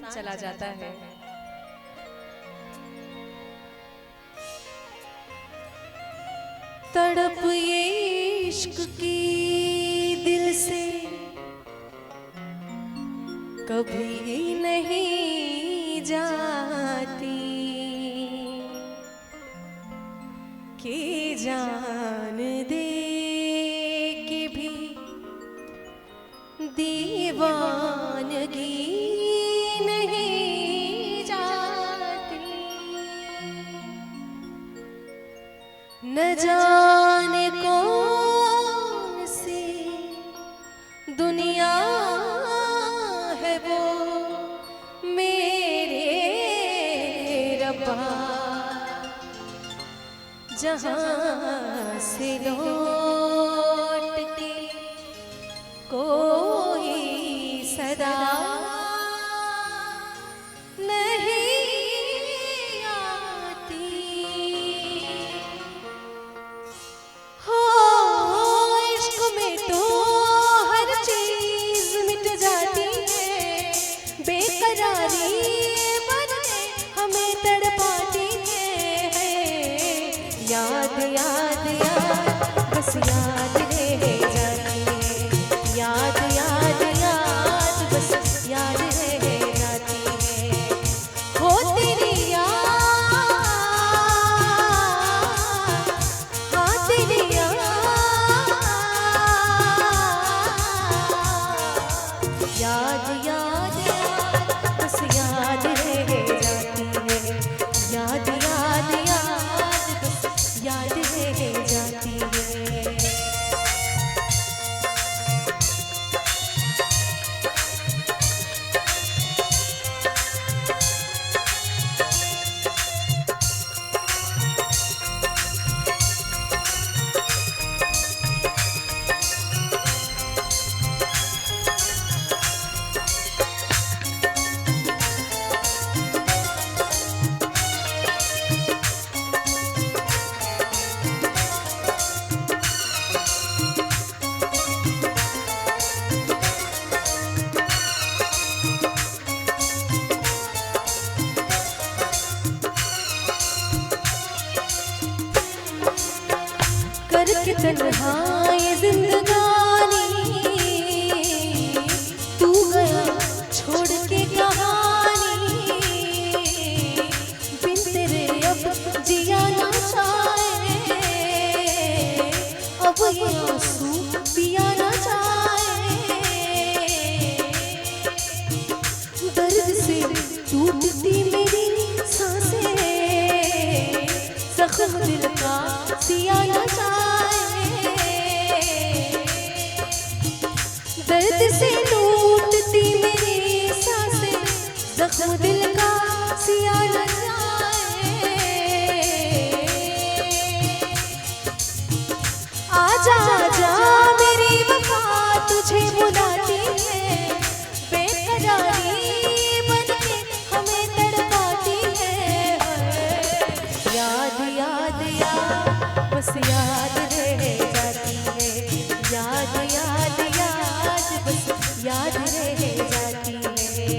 इंसान चला जाता है। तड़प ये इश्क की दिल से कभी नहीं जाती कि जान दे के भी दीवानगी नहीं जाती। न जाने कौन सी दुनिया है वो मेरे रब्बा, जहाँ से लौट के कोई सदा नहीं आती। हो इश्क में तो हर चीज मिट जाती है, बेकरारी बन के हमें तड़पाती है। याद याद याद बस याद रह जाती है, याद याद याद बस याद रह जाती है। हो तेरी याद, हाँ तेरी याद, याद याद याद बस याद रह जाती है, याद याद याद बस याद रह जाती है। करके तन्हाई जिंदगानी तू गया छोड़ के कहानी, बिन तेरे अब जिया ना चाहे, अब ये आंसू पिया ना चाहे। दर्द से टूटती मेरी सांसें, जख्म दिल का सिया ना चाहे। दर्द से टूटती मेरी सांसें, जख्म दिल का सिया ना चाहे। आजा आजा मेरी वफा तुझे बुलाती है, बेकरारी बन के हमें तड़पाती है। याद याद याद बस याद रह जाती है, याद याद याद बस याद रह जाती है।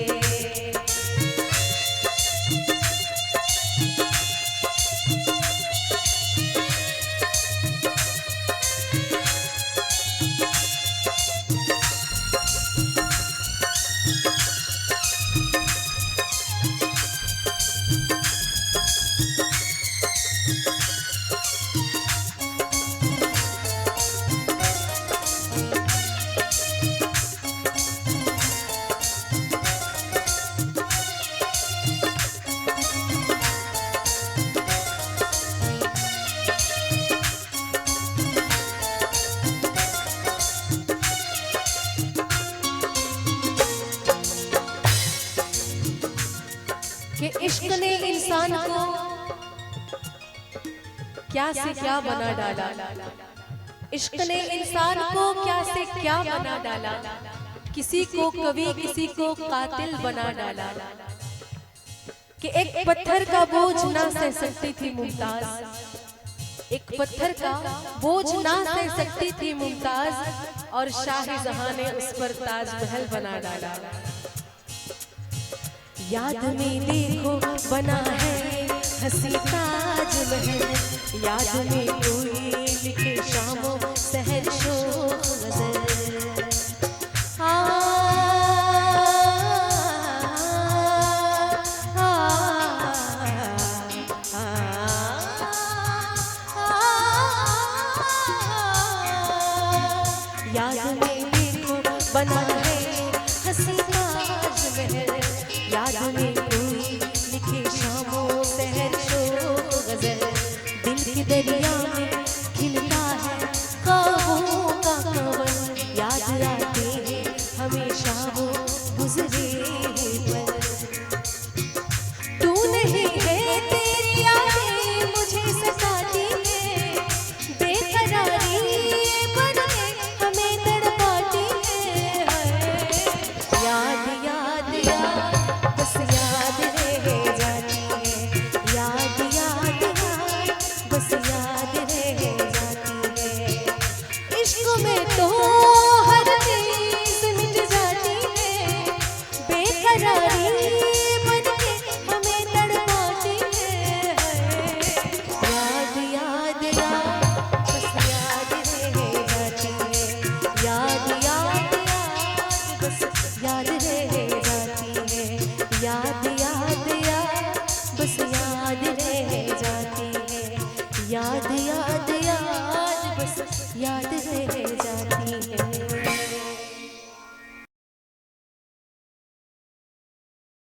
कि इश्क ने इंसान को क्या से क्या बना डाला, इश्क ने इंसान को क्या से क्या बना डाला। किसी को कवि किसी को कातिल बना डाला। कि एक पत्थर का बोझ ना सह सकती थी मुमताज, एक पत्थर का बोझ ना सह सकती थी मुमताज और शाहजहां ने उस पर ताजमहल बना डाला। याद में देखो बना है हंसी ताजमहल, याद में कोई लिखे शामों सहर शोख गज़ल। आ, आ, आ, याद में देखो बना है हंसी ताजमहल, याद में